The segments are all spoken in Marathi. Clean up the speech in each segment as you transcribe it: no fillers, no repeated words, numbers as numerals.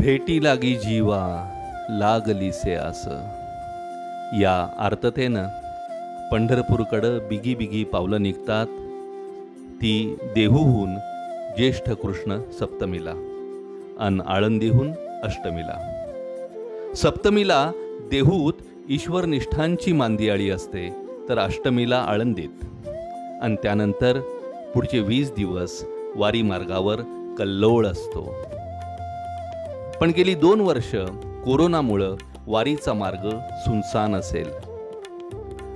भेटी लागी जीवा लागलीसे आस या आर्ततेनं पंढरपूरकडं बिगी बिगी पावलं निघतात ती देहूहून ज्येष्ठ कृष्ण सप्तमीला अन आळंदीहून अष्टमीला. सप्तमीला देहूत ईश्वरनिष्ठांची मांदियाळी असते तर अष्टमीला आळंदीत आणि त्यानंतर पुढचे 20 दिवस वारी मार्गावर कल्लोळ असतो. पण गेली 2 वर्ष कोरोनामुळं वारीचा मार्ग सुनसान असेल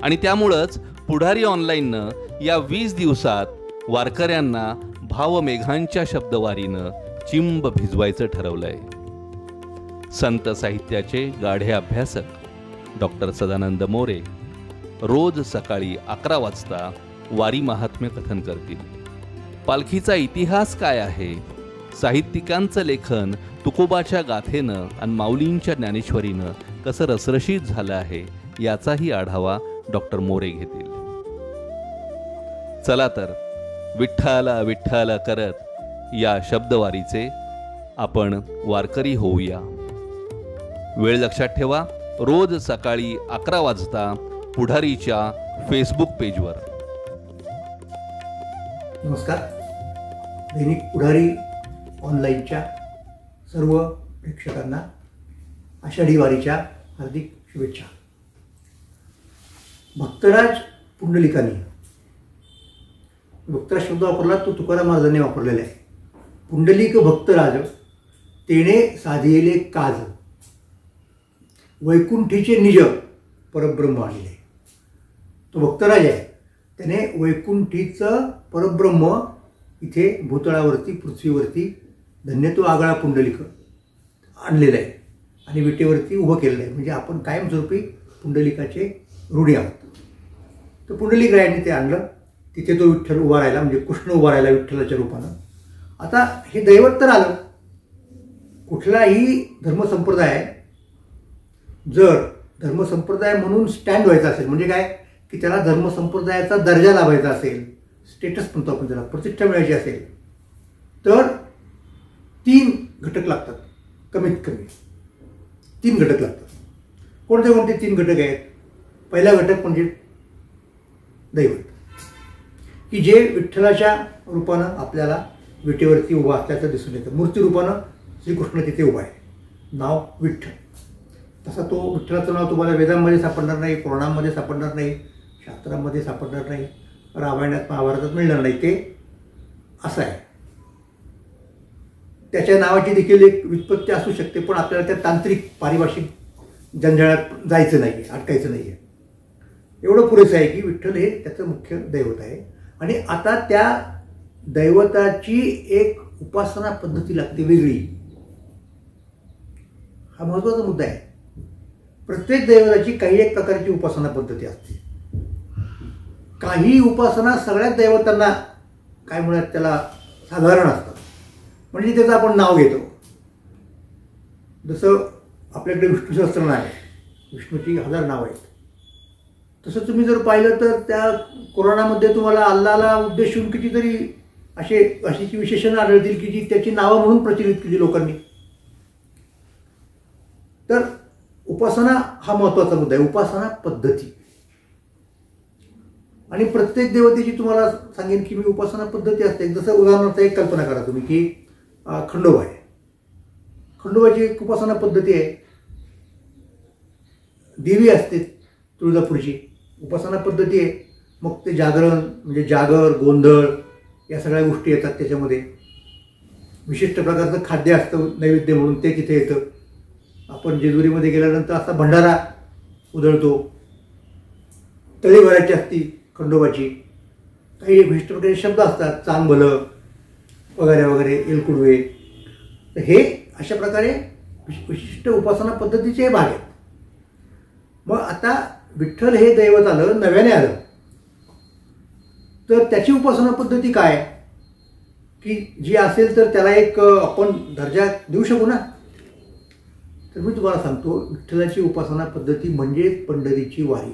आणि त्यामुळंच पुढारी ऑनलाईननं या 20 दिवसात वारकऱ्यांना भावमेघांच्या शब्दवारीनं चिंब भिजवायचं ठरवलंय. संत साहित्याचे गाढे अभ्यासक डॉक्टर सदानंद मोरे रोज सकाळी 11 वाजता वारी महात्म्य कथन करतील. पालखीचा इतिहास काय आहे, साहित्यिकांचं लेखन तुकोबाच्या गाथेनं आणि माऊलींच्या ज्ञानेश्वरीनं कसं रसरशीत झालं आहे याचाही आढावा डॉक्टर मोरे घेतील. चला तर विठ्ठला विठ्ठला करत या शब्दवारीचे आपण वारकरी होऊया. वेळ लक्षात ठेवा, रोज सकाळी 11 वाजता पुढारीच्या फेसबुक पेजवर. नमस्कार. दैनिक पुढारी ऑनलाईनच्या सर्व प्रेक्षकांना आषाढी वारीच्या हार्दिक शुभेच्छा. भक्तराज पुंडलिकानी भक्तराज शब्द वापरला तो तुकाराम महाराजांनी वापरलेला आहे. पुंडलिक भक्तराज तेणे साधिले काज वैकुंठीचे निज परब्रह्म आणले. तो भक्तराज आहे, त्याने वैकुंठीचं परब्रह्म इथे भूतळावरती पृथ्वीवरती धन्य तो आगळा पुंडलिक आणलेला आहे आणि विटेवरती उभं केलेलं आहे. म्हणजे आपण कायमस्वरूपी पुंडलिकाचे ऋणी आहोत. तर पुंडलिक रायांनी ते आणलं, तिथे तो विठ्ठल उभा राहिला, म्हणजे कृष्ण उभा राहिला विठ्ठलाच्या रूपानं. आता हे दैवत तर आलं. कुठलाही धर्मसंप्रदाय जर धर्मसंप्रदाय म्हणून स्टँड व्हायचा असेल, म्हणजे काय की त्याला धर्मसंप्रदायाचा दर्जा लाभायचा असेल, स्टेटस म्हणतो आपण त्याला, प्रतिष्ठा मिळायची असेल, तर 3 घटक लागतात. कमीत कमी 3 घटक लागतात. कोणते कोणते 3 घटक आहेत? पहिला घटक म्हणजे दैवत, की जे विठ्ठलाच्या रूपानं आपल्याला विटेवरती उभा असल्याचं दिसून येतं. मूर्ती रूपानं श्रीकृष्ण तिथे उभा आहे, नाव विठ्ठल. तसा तो विठ्ठलाचं नाव तुम्हाला वेदांमध्ये सापडणार नाही, पुराणांमध्ये सापडणार नाही, शास्त्रांमध्ये सापडणार नाही, रामायणात महाभारतात मिळणार नाही. ते असं आहे. त्याच्या नावाची देखील एक व्युत्पत्ती असू शकते, पण आपल्याला त्या तांत्रिक पारिभाषिक जंजाळात जायचं नाही आहे, अटकायचं नाही आहे. एवढं पुरेसं आहे की विठ्ठल हे त्याचं मुख्य दैवत आहे. आणि आता त्या दैवताची एक उपासना पद्धती लागते वेगळी. हा महत्त्वाचा मुद्दा आहे. प्रत्येक दैवताची काही एक प्रकारची उपासना पद्धती असते. काही उपासना सगळ्याच दैवतांना काय म्हणतात त्याला साधारण असतात, म्हणजे त्याचं आपण नाव घेतो. जसं आपल्याकडे विष्णू सहस्त्रनाम आहे, विष्णूची 1000 नावं आहेत. तसं तुम्ही जर पाहिलं तर त्या कोरोनामध्ये तुम्हाला अल्लाला उद्देशून कितीतरी अशी विशेषणं आढळतील की जी त्याची नावं म्हणून प्रचलित केली लोकांनी. तर उपासना हा महत्त्वाचा मुद्दा आहे, उपासना पद्धती. आणि प्रत्येक देवतेची तुम्हाला सांगेन की मी उपासना पद्धती असते. जसं उदाहरणार्थ एक कल्पना करा तुम्ही की खंडोबा आहे. खंडोबाची एक उपासना पद्धती आहे. देवी असते तुळजापूरची, उपासना पद्धती आहे. मग ते जागरण म्हणजे जागर, गोंधळ या सगळ्या गोष्टी येतात. त्याच्यामध्ये विशिष्ट प्रकारचं खाद्य असतं नैवेद्य म्हणून, ते तिथे येतं. आपण जेजुरीमध्ये गेल्यानंतर असा भंडारा उधळतो. तळी भरायची असती खंडोबाची. काही विशिष्ट प्रकारचे शब्द असतात, चांगभलं वगैरे वगैरे, एलकुडवे. तर हे अशा प्रकारे विशिष्ट उपासना पद्धतीचे भाग आहेत. मग आता विठ्ठल हे दैवत आलं, नव्याने आलं, तर त्याची उपासना पद्धती काय की जी असेल तर त्याला एक आपण दर्जा देऊ शकू ना. तर मी तुम्हाला सांगतो, विठ्ठलाची उपासना पद्धती म्हणजे पंढरीची वारी.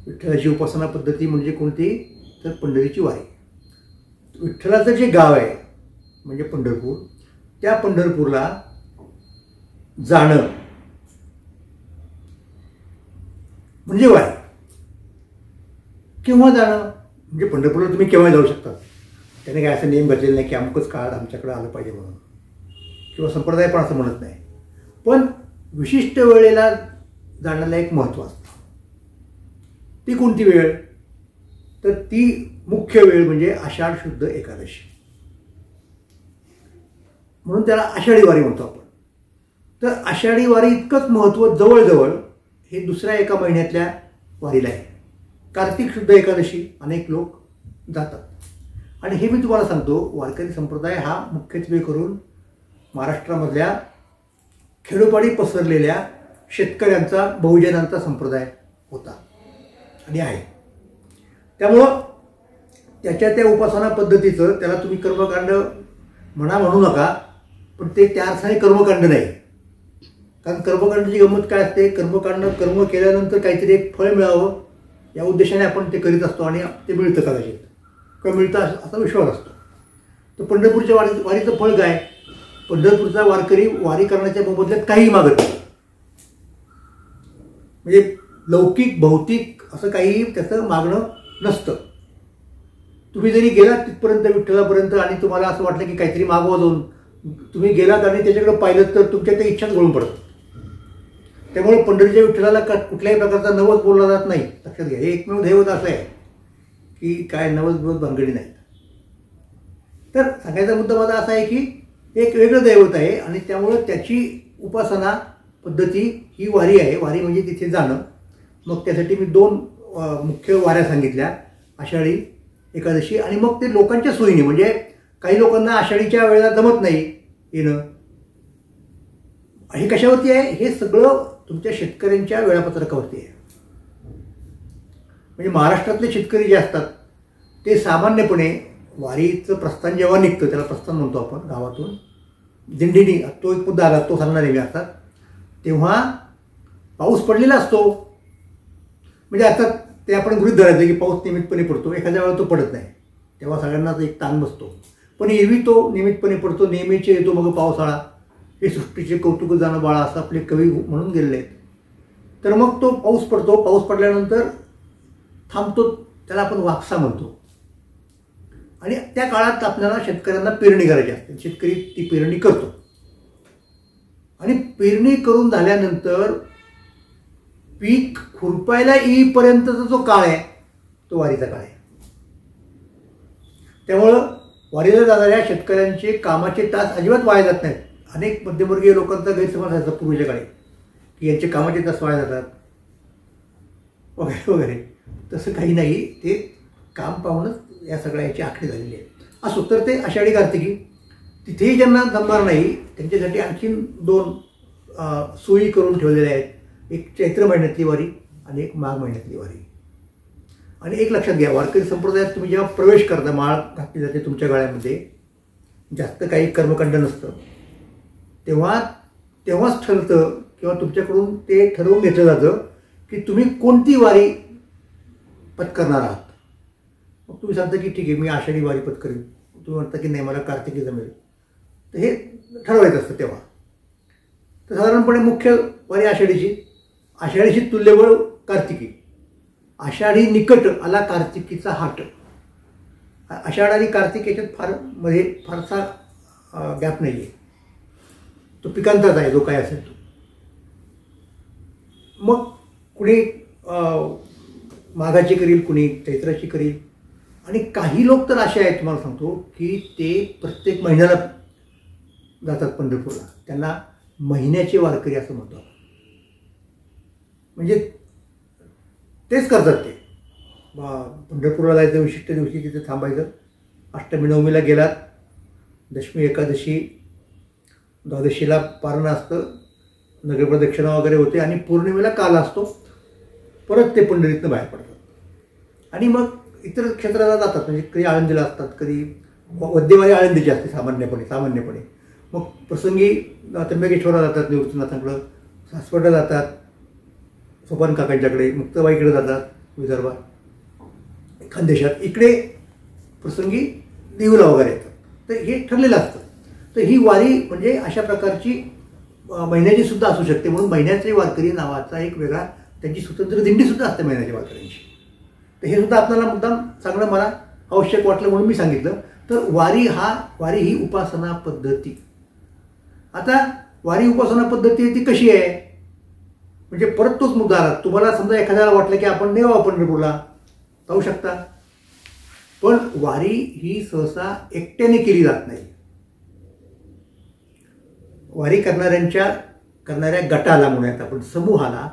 विठ्ठलाची उपासना पद्धती म्हणजे कोणती तर पंढरीची वारी. विठ्ठलाचं जे गाव आहे म्हणजे पंढरपूर, त्या पंढरपूरला जाणं म्हणजे वारी. केव्हा जाणं म्हणजे पंढरपूरला तुम्ही केव्हा जाऊ शकता. त्याने काय असं नियम घातलेला नाही की अमुकच काळ आमच्याकडे आलं पाहिजे म्हणून, किंवा संप्रदाय पण असं म्हणत नाही. पण विशिष्ट वेळेला जाण्याला एक महत्त्व असतं. ती कोणती वेळ, तर ती मुख्य वेळ म्हणजे आषाढ शुद्ध एकादशी, म्हणून त्याला आषाढी वारी म्हणतो आपण. तर आषाढी वारी इतकंच महत्त्व जवळजवळ हे दुसऱ्या एका महिन्यातल्या वारीला आहे. कार्तिक शुद्ध एकादशी अनेक लोक जातात. आणि हे मी तुम्हाला सांगतो, वारकरी संप्रदाय हा मुख्यत्वे करून महाराष्ट्रामधल्या खेडोपाडी पसरलेल्या शेतकऱ्यांचा, बहुजनांचा संप्रदाय होता आणि आहे. त्यामुळं त्याच्या त्या उपासना पद्धतीचं, त्याला तुम्ही कर्मकांड म्हणू नका, पण ते त्या अर्थाने कर्मकांड नाही. कारण कर्मकांडाची गंमत काय असते, कर्म केल्यानंतर काहीतरी एक फळ मिळावं या उद्देशाने आपण ते करीत असतो आणि ते मिळतं कदाचित, किंवा मिळतं असा विश्वास असतो. तर पंढरपूरच्या वारीचं फळ काय, पंढरपूरचा वारकरी वारी करण्याच्या मोबदल्यात काहीही मागत नाही. म्हणजे लौकिक भौतिक असं काही त्याचं मागणं नसतं. तुम्ही जरी गेलात तिथपर्यंत विठ्ठलापर्यंत आणि तुम्हाला असं वाटलं की काहीतरी मागवा जाऊन, तुम्ही गेलात आणि त्याच्याकडे पाहिलं तर तुमच्या त्या इच्छाच गळून पडतात. त्यामुळे पंढरीच्या विठ्ठलाला कुठल्याही प्रकारचा नवस बोलला जात नाही. लक्षात घ्या, हे एकमेव दैवत असं आहे की काय नवस बिवस भानगडी नाही. तर सांगायचा मुद्दा माझा असा आहे की एक वेगळं दैवत आहे आणि त्यामुळं त्याची उपासना पद्धती ही वारी आहे. वारी म्हणजे तिथे जाणं. मग त्यासाठी मी 2 मुख्य वाऱ्या सांगितल्या, आषाढी एकादशी, आणि मग ते लोकांच्या सोयीने, म्हणजे काही लोकांना आषाढीच्या वेळेला जमत नाही येणं. हे कशावरती आहे, हे सगळं तुमच्या शेतकऱ्यांच्या वेळापत्रकावरती आहे. म्हणजे महाराष्ट्रातले शेतकरी जे असतात ते सामान्यपणे वारीचं प्रस्थान जेव्हा निघतं, त्याला प्रस्थान म्हणतो आपण, गावातून दिंडीनी, तो एक मुद्दा आला तो सांगणार नेहमी असतात, तेव्हा पाऊस पडलेला असतो. म्हणजे आता ते आपण गृहीत धरायचं की पाऊस नियमितपणे पडतो, एखाद्या वेळेला तो पडत नाही, तेव्हा सगळ्यांनाच एक ताण बसतो. पण एरवी तो नियमितपणे पडतो, नेहमीचे येतो मग पावसाळा, हे सृष्टीचे कौतुक जाणं बाळा असं आपले कवी म्हणून गेलेले आहेत. तर मग तो पाऊस पडतो, पाऊस पडल्यानंतर थांबतो, त्याला आपण वापसा म्हणतो. आणि त्या काळात आपल्याला शेतकऱ्यांना पेरणी करायची असते. शेतकरी ती पेरणी करतो आणि पेरणी करून झाल्यानंतर पीक खुरपायला येईपर्यंतचा जो काळ आहे तो वारीचा काळ आहे. त्यामुळं वारीला जाणाऱ्या शेतकऱ्यांचे कामाचे तास अजिबात वाया जात नाहीत. अनेक मध्यमवर्गीय लोकांचा गैरसमज असायचा पूर्वीच्या काळी की यांचे कामाचे तास वाया जातात वगैरे वगैरे. तसं काही नाही, ते काम पाहूनच या सगळ्या याची आखणी झालेली आहे. असो, तर ते आषाढी कार्तिकी तिथेही ज्यांना जमणार नाही त्यांच्यासाठी आणखीन 2 सोयी करून ठेवलेल्या आहेत. एक चैत्र महिन्यातली वारी आणि एक माघ महिन्यातली वारी. आणि एक लक्षात घ्या, वारकरी संप्रदायात तुम्ही जेव्हा प्रवेश करता, माळ घातली जाते तुमच्या गळ्यामध्ये, जास्त काही कर्मकांड नसतं, तेव्हाच ठरतं किंवा तुमच्याकडून ते ठरवून घेतलं जातं की तुम्ही कोणती वारी पत्करणार आहात. मग तुम्ही सांगता की ठीक आहे मी आषाढी वारी पत्करेन, तुम्ही म्हणता की नाही मला कार्तिकी जमेल. तर हे ठरवायचं असतं तेव्हा. तर साधारणपणे मुख्य वारी आषाढीची तुल्यबळ कार्तिकी. आषाढी निकट आला कार्तिकीचा हाट. आषाढ आणि कार्तिक याच्यात फारसा गॅप नाही आहे, तो पिकांचाच आहे जो काय असेल तो. मग कुणी माघाची करील, कुणी चैत्राची करील, आणि काही लोक तर असे आहेत तुम्हाला सांगतो की ते प्रत्येक महिन्याला जातात पंढरपूरला. त्यांना महिन्याचे वारकरी असं म्हणतात. म्हणजे तेच करतात ते. पंढरपूरला जायचं, विशिष्ट दिवशी तिथे थांबायचं, अष्टमी नवमीला गेलात, दशमी एकादशी द्वादशीला पारणं असतं, नगरप्रदक्षिणा वगैरे होते, आणि पौर्णिमेला काल असतो. परत ते पंढरीतनं बाहेर पडतात आणि मग इतर क्षेत्राला जातात. म्हणजे कधी आळंदीला असतात, कधी वद्यवारी आळंदीची असते सामान्यपणे. मग प्रसंगी त्र्यंबकेश्वरला जातात, निवृत्तीनाथांकडं, सासवडला जातात, सोपान काकांच्याकडे, मुक्ताबाईकडे जातात विदर्भात, खानदेशात, इकडे प्रसंगी देऊला वगैरे येतात. तर हे ठरलेलं असतं. तर ही वारी म्हणजे अशा प्रकारची महिन्याची सुद्धा असू शकते. म्हणून महिन्याचे वारकरी नावाचा एक वेगळा त्यांची स्वतंत्र दिंडी सुद्धा असते महिन्याच्या वारकऱ्यांची. तर हे सुद्धा आपल्याला मुद्दाम सांगणं मला आवश्यक वाटलं म्हणून मी सांगितलं. तर वारी ही उपासना पद्धती. आता वारी उपासना पद्धती ती कशी आहे, म्हणजे परत तोच मुद्दा आला. तुम्हाला समजा एखाद्याला वाटलं की आपण नाही बाबा पंढरपूरला जाऊ शकता, पण वारी ही सहसा एकट्याने केली जात नाही. वारी करणाऱ्या गटाला म्हणूयात आपण, समूहाला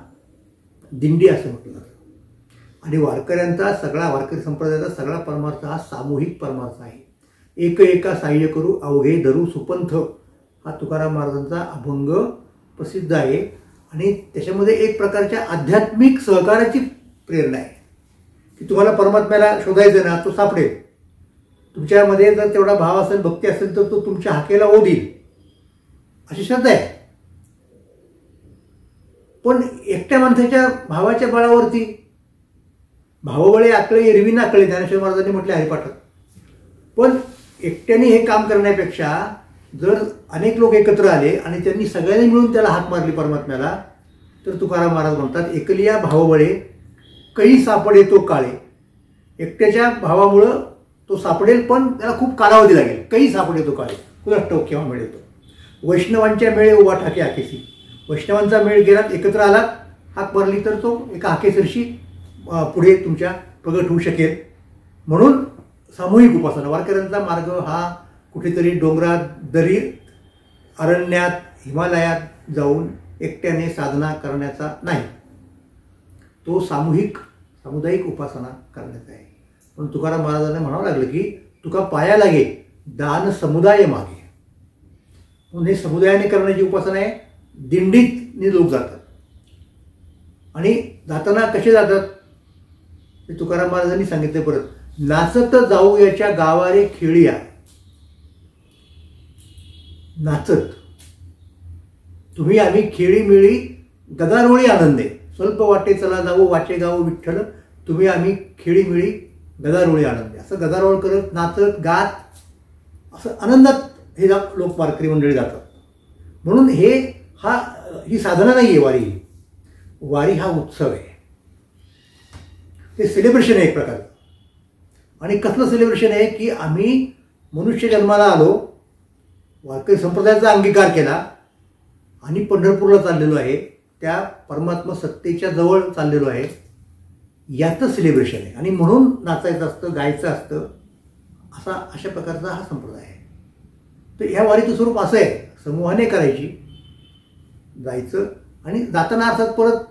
दिंडी असं म्हटलं जातं. आणि वारकरी संप्रदायाचा सगळा परमार्थ हा सामूहिक परमार्थ आहे. एक एका साह्य करू अवघे धरू सुपंथ हा तुकाराम महाराजांचा अभंग प्रसिद्ध आहे. आणि त्याच्यामध्ये एक प्रकारच्या आध्यात्मिक सहकाराची प्रेरणा आहे की तुम्हाला परमात्म्याला शोधायचं ना, तो सापडेल. तुमच्यामध्ये जर तेवढा भाव असेल, भक्ती असेल, तर तो तुमच्या हाकेला ओढील अशी श्रद्धा आहे. पण एकट्या माणसाच्या भावाच्या बळावरती भावबळे आकळे एरवी नाकळे ज्ञानेश्वर महाराजांनी म्हटले हरिपाठात. पण एकट्याने हे काम करण्यापेक्षा जर अनेक लोक एकत्र आले आणि त्यांनी सगळ्यांनी मिळून त्याला हाक मारली परमात्म्याला, तर तुकाराम महाराज म्हणतात एकलिया भावबळे कळी सापडे तो काळे. एकट्याच्या भावामुळं तो सापडेल, पण त्याला खूप कालावधी लागेल. कळी सापडे तो काळे, कुणास ठाऊक केव्हा मिळेल तो. वैष्णवांच्या मेळे उभा ठाके हाकेसी. वैष्णवांचा मेळ गेलात, एकत्र आलात, हाक मारली, तर तो एका हाकेसरशी पुढे तुमच्या प्रगट होऊ शकेल. म्हणून सामूहिक उपासना. वारकऱ्यांचा मार्ग हा कुठेतरी डोंगरात, दरी, अरण्यात, हिमालयात जाऊन एकट्याने साधना करण्याचा नाही, तो सामुदायिक उपासना करण्याचा आहे. म्हणून तुकाराम महाराजांना म्हणावं लागलं की तुका पाया लागे दान समुदाय मागे. म्हणून हे समुदायाने करण्याची उपासना आहे. दिंडीतनी लोक जातात आणि जाताना कसे जातात ते तुकाराम महाराजांनी सांगितले. परत नाचत जाऊ याच्या गावारे खेळिया. नाचत तुम्ही आम्ही खेळी मिळी गदारोळी आनंदे. स्वल्प वाटे चला जाऊ वाचे गाऊ विठ्ठल. तुम्ही आम्ही खेळी मिळी गदारोळी आनंदे. असं गदारोळ करत नाचत गात असं आनंदात हे लोक वारकरी मंडळी जातात. म्हणून ही साधना नाही आहे वारी. वारी हा उत्सव आहे, ते सेलिब्रेशन आहे एक प्रकारचं. आणि कसलं सेलिब्रेशन आहे की आम्ही मनुष्य जन्माला आलो, वारकरी संप्रदायाचा अंगीकार केला आणि पंढरपूरला चाललेलो आहे, त्या परमात्मा सत्तेच्या जवळ चाललेलो आहे, याचं सेलिब्रेशन आहे. आणि म्हणून नाचायचं असतं, गायचं असतं, अशा प्रकारचा हा संप्रदाय आहे. तर ह्या वारीचं स्वरूप असं आहे, समूहाने करायची, जायचं आणि जाताना अर्थात परत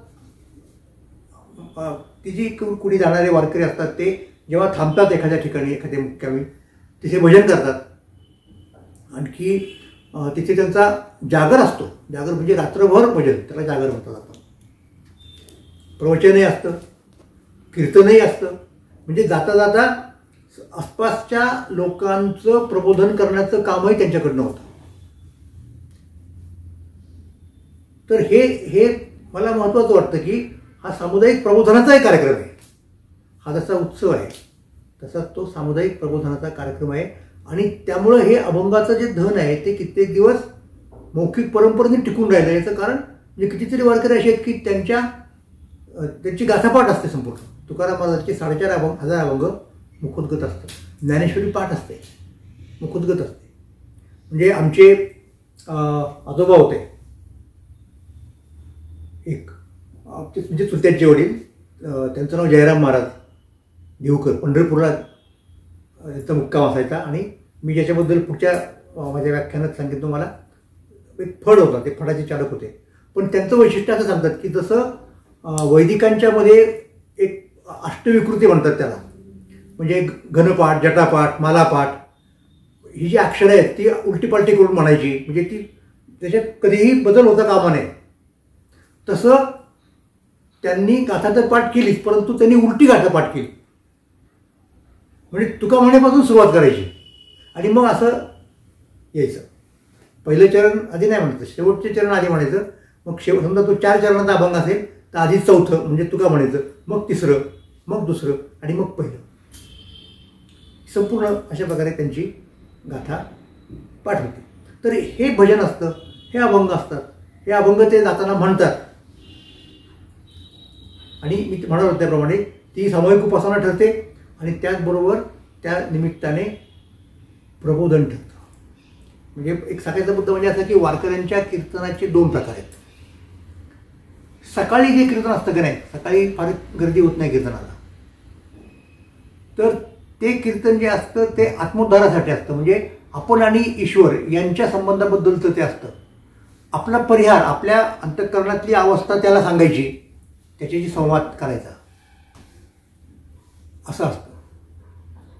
ती जी कुणी जाणारे वारकरी असतात ते जेव्हा थांबतात एखाद्या ठिकाणी, एखाद्या मुक्कामी, तिथे भजन करतात. आणखी तिथे त्यांचा जागर असतो. जागर म्हणजे रात्रभर भजन, त्याला जागर म्हणतात आपण. प्रवचनही असतं, कीर्तनही असतं. म्हणजे जाता जाता आसपासच्या लोकांचं प्रबोधन करण्याचं कामही त्यांच्याकडनं होतं. तर हे मला महत्त्वाचं वाटतं की हा सामुदायिक प्रबोधनाचाही कार्यक्रम आहे. हा जसा उत्सव आहे तसा तो सामुदायिक प्रबोधनाचा कार्यक्रम आहे. आणि त्यामुळं हे अभंगाचं जे धन आहे ते कित्येक दिवस मौखिक परंपरेने टिकून राहिलं. याचं कारण म्हणजे कितीतरी वारकरी असे आहेत की त्यांची गाथापाठ असते संपूर्ण. तुकाराम महाराजांचे 4,500 अभंग मुखोद्गत असतं. ज्ञानेश्वरी पाठ असते, मुखोद्गत असते. म्हणजे आमचे आजोबा होते एक, म्हणजे चुलत्यांचे वडील, त्यांचं नाव जयराम महाराज देवकर. पंढरपूरला त्यांचा मुक्काम असायचा. आणि मी ज्याच्याबद्दल पुढच्या माझ्या व्याख्यानात सांगितलं, मला एक फड होता, ते फडाचे चालक होते. पण त्यांचं वैशिष्ट्य असं सांगतात की जसं वैदिकांच्या मध्ये एक अष्टविकृती म्हणतात त्याला, म्हणजे घनपाठ, जटापाठ, मालापाठ, ही जी अक्षरं आहेत ती उलटीपालटी करून म्हणायची, म्हणजे ती त्याच्यात कधीही बदल होता कामा नये. तसं त्यांनी गाथा तर पाठ केलीच, परंतु त्यांनी उलटी गाथा पाठ केली. म्हणजे तुका म्हणण्यापासून सुरुवात करायची आणि मग असं यायचं. पहिलं चरण आधी नाही म्हणायचं, शेवटचे चरण आधी म्हणायचं. मग समजा तो 4 चरणाचा अभंग असेल तर आधी चौथं म्हणजे तुका म्हणायचं, मग तिसरं, मग दुसरं आणि मग पहिलं. संपूर्ण अशा प्रकारे त्यांची गाथा पाठवते. तर हे भजन असतं, हे अभंग असतात. हे अभंग ते जाताना म्हणतात. आणि मी म्हणत होते त्याप्रमाणे ती सामूहिक उपासना ठरते आणि त्याचबरोबर त्या निमित्ताने प्रबोधन ठरतं. म्हणजे एक सांगायचा मुद्दा म्हणजे असा की वारकऱ्यांच्या कीर्तनाचे 2 प्रकार आहेत. सकाळी जे कीर्तन असतं की नाही, सकाळी फार गर्दी होत नाही कीर्तनाला, तर ते कीर्तन जे असतं ते आत्मोद्धारासाठी असतं. म्हणजे आपण आणि ईश्वर यांच्या संबंधाबद्दलचं ते असतं. आपला परिहार, आपल्या अंतःकरणातली अवस्था त्याला सांगायची, त्याच्याशी संवाद करायचा, असं असतं.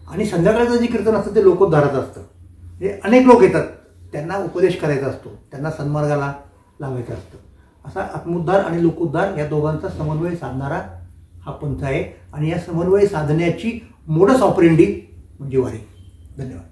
आणि संध्याकाळचं जे कीर्तन असतं ते लोकोद्धाराचं असतं. म्हणजे अनेक लोक येतात, त्यांना उपदेश करायचा असतो, त्यांना सन्मार्गाला लावायचं असतं. असा आत्मोद्धार आणि लोकोद्धार या दोघांचा समन्वय साधणारा हा पंथ आहे. आणि या समन्वय साधण्याची मोडस ऑपरेंडी म्हणजे वारी. धन्यवाद.